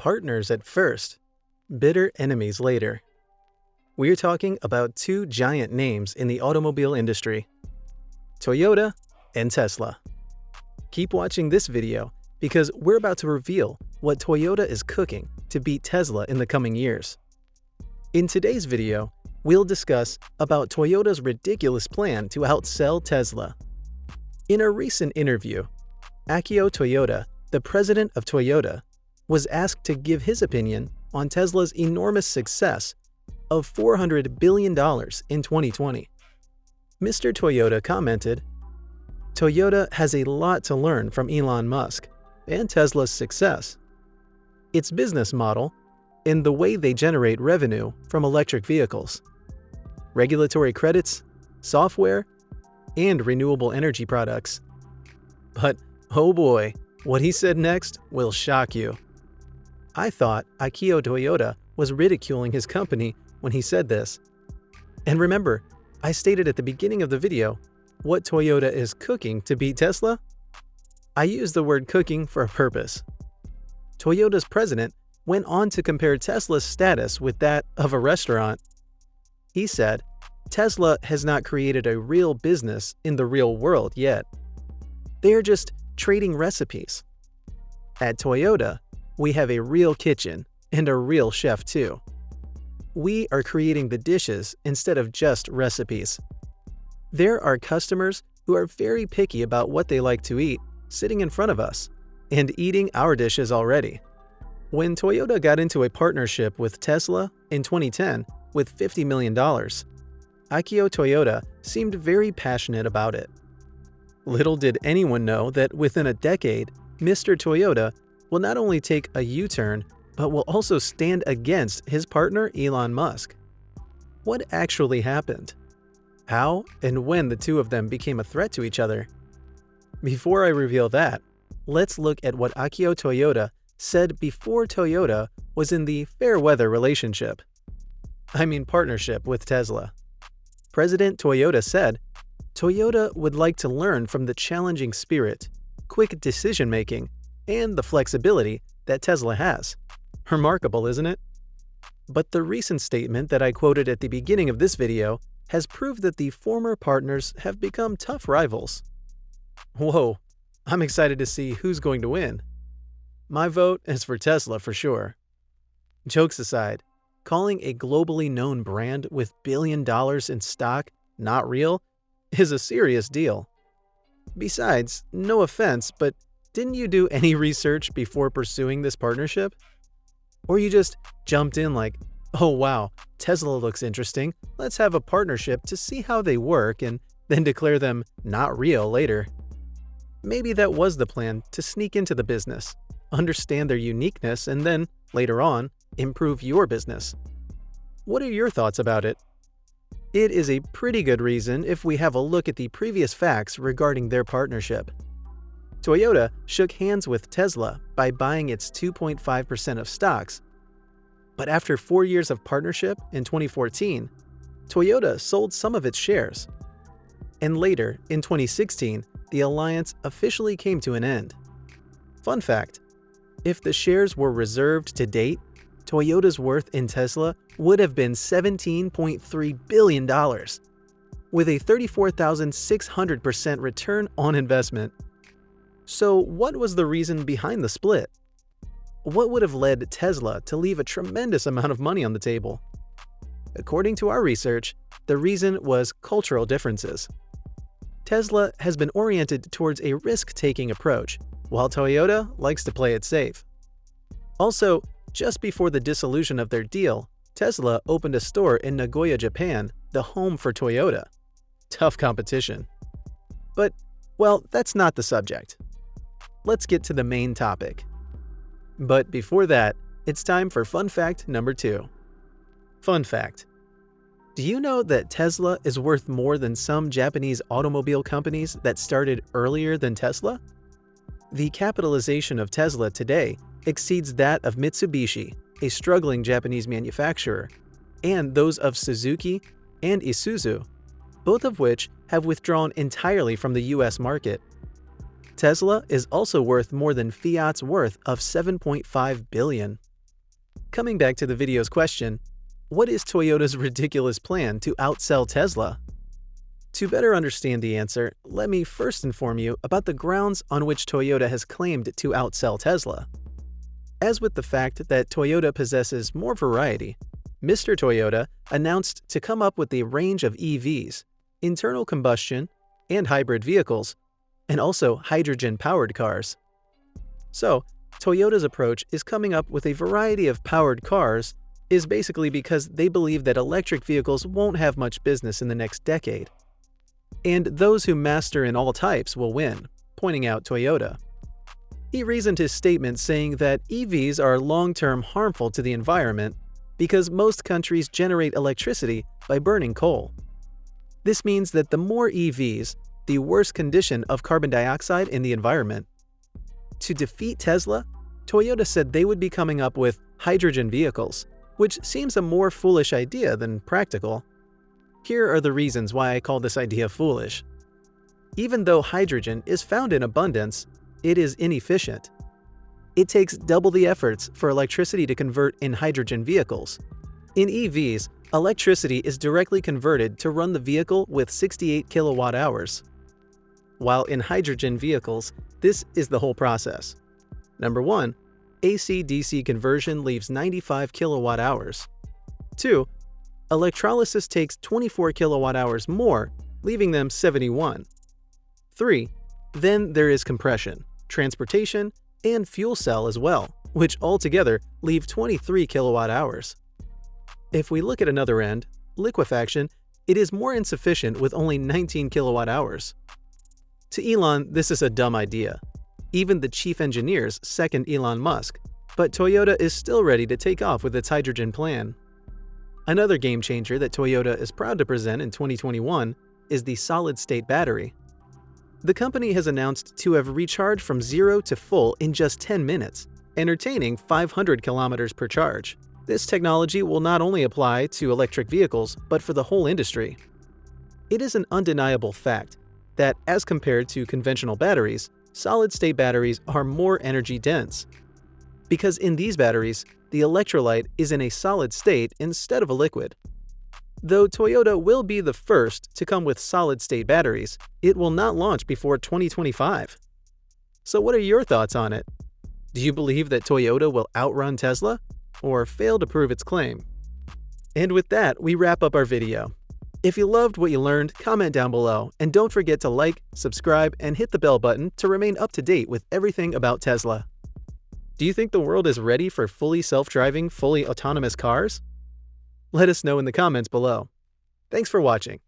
Partners at first, bitter enemies later. We're talking about two giant names in the automobile industry, Toyota and Tesla. Keep watching this video because we're about to reveal what Toyota is cooking to beat Tesla in the coming years. In today's video, we'll discuss about Toyota's ridiculous plan to outsell Tesla. In a recent interview, Akio Toyoda, the president of Toyota, was asked to give his opinion on Tesla's enormous success of $400 billion in 2020. Mr. Toyoda commented, "Toyota has a lot to learn from Elon Musk and Tesla's success. Its business model and the way they generate revenue from electric vehicles, regulatory credits, software, and renewable energy products." But oh boy, what he said next will shock you. I thought Akio Toyoda was ridiculing his company when he said this. And remember, I stated at the beginning of the video what Toyota is cooking to beat Tesla? I used the word cooking for a purpose. Toyota's president went on to compare Tesla's status with that of a restaurant. He said, Tesla has not created a real business in the real world yet. They are just trading recipes. At Toyota, we have a real kitchen and a real chef too. We are creating the dishes instead of just recipes. There are customers who are very picky about what they like to eat sitting in front of us and eating our dishes already. When Toyota got into a partnership with Tesla in 2010 with $50 million, Akio Toyoda seemed very passionate about it. Little did anyone know that within a decade, Mr. Toyoda will not only take a U-turn, but will also stand against his partner Elon Musk. What actually happened? How and when the two of them became a threat to each other? Before I reveal that, let's look at what Akio Toyoda said before Toyota was in the fair-weather relationship. Partnership with Tesla. President Toyoda said, Toyota would like to learn from the challenging spirit, quick decision-making, and the flexibility that Tesla has. Remarkable, isn't it? But the recent statement that I quoted at the beginning of this video has proved that the former partners have become tough rivals. Whoa, I'm excited to see who's going to win. My vote is for Tesla for sure. Jokes aside, calling a globally known brand with $1 billion in stock not real is a serious deal. Besides, no offense, but didn't you do any research before pursuing this partnership? Or you just jumped in like, oh wow, Tesla looks interesting, let's have a partnership to see how they work and then declare them not real later. Maybe that was the plan to sneak into the business, understand their uniqueness, and then, later on, improve your business. What are your thoughts about it? It is a pretty good reason if we have a look at the previous facts regarding their partnership. Toyota shook hands with Tesla by buying its 2.5% of stocks. But after 4 years of partnership in 2014, Toyota sold some of its shares. And later, in 2016, the alliance officially came to an end. Fun fact, if the shares were reserved to date, Toyota's worth in Tesla would have been $17.3 billion, with a 34,600% return on investment. So what was the reason behind the split? What would have led Tesla to leave a tremendous amount of money on the table? According to our research, the reason was cultural differences. Tesla has been oriented towards a risk-taking approach, while Toyota likes to play it safe. Also, just before the dissolution of their deal, Tesla opened a store in Nagoya, Japan, the home for Toyota. Tough competition. But, well, that's not the subject. Let's get to the main topic. But before that, it's time for fun fact number 2. Fun fact. Do you know that Tesla is worth more than some Japanese automobile companies that started earlier than Tesla? The capitalization of Tesla today exceeds that of Mitsubishi, a struggling Japanese manufacturer, and those of Suzuki and Isuzu, both of which have withdrawn entirely from the US market. Tesla is also worth more than Fiat's worth of $7.5 billion. Coming back to the video's question, what is Toyota's ridiculous plan to outsell Tesla? To better understand the answer, let me first inform you about the grounds on which Toyota has claimed to outsell Tesla. As with the fact that Toyota possesses more variety, Mr. Toyoda announced to come up with a range of EVs, internal combustion, and hybrid vehicles, and also hydrogen-powered cars. So, Toyota's approach is coming up with a variety of powered cars is basically because they believe that electric vehicles won't have much business in the next decade. And those who master in all types will win, pointing out Toyota. He reasoned his statement saying that EVs are long-term harmful to the environment because most countries generate electricity by burning coal. This means that the more EVs, the worse condition of carbon dioxide in the environment. To defeat Tesla, Toyota said they would be coming up with hydrogen vehicles, which seems a more foolish idea than practical. Here are the reasons why I call this idea foolish. Even though hydrogen is found in abundance, it is inefficient. It takes double the efforts for electricity to convert in hydrogen vehicles. In EVs, electricity is directly converted to run the vehicle with 68 kilowatt hours. While in hydrogen vehicles, this is the whole process. Number 1, AC-DC conversion leaves 95 kilowatt hours. 2, electrolysis takes 24 kilowatt hours more, leaving them 71. 3, then there is compression, transportation, and fuel cell as well, which altogether leave 23 kilowatt hours. If we look at another end, liquefaction, it is more insufficient with only 19 kilowatt hours. To Elon, this is a dumb idea. Even the chief engineers second Elon Musk, but Toyota is still ready to take off with its hydrogen plan. Another game changer that Toyota is proud to present in 2021 is the solid-state battery. The company has announced to have recharged from 0 to full in just 10 minutes, entertaining 500 kilometers per charge. This technology will not only apply to electric vehicles, but for the whole industry. It is an undeniable fact that, as compared to conventional batteries, solid-state batteries are more energy-dense. Because in these batteries, the electrolyte is in a solid state instead of a liquid. Though Toyota will be the first to come with solid-state batteries, it will not launch before 2025. So what are your thoughts on it? Do you believe that Toyota will outrun Tesla, or fail to prove its claim? And with that, we wrap up our video. If you loved what you learned, comment down below, and don't forget to like, subscribe, and hit the bell button to remain up to date with everything about Tesla. Do you think the world is ready for fully self-driving, fully autonomous cars? Let us know in the comments below. Thanks for watching.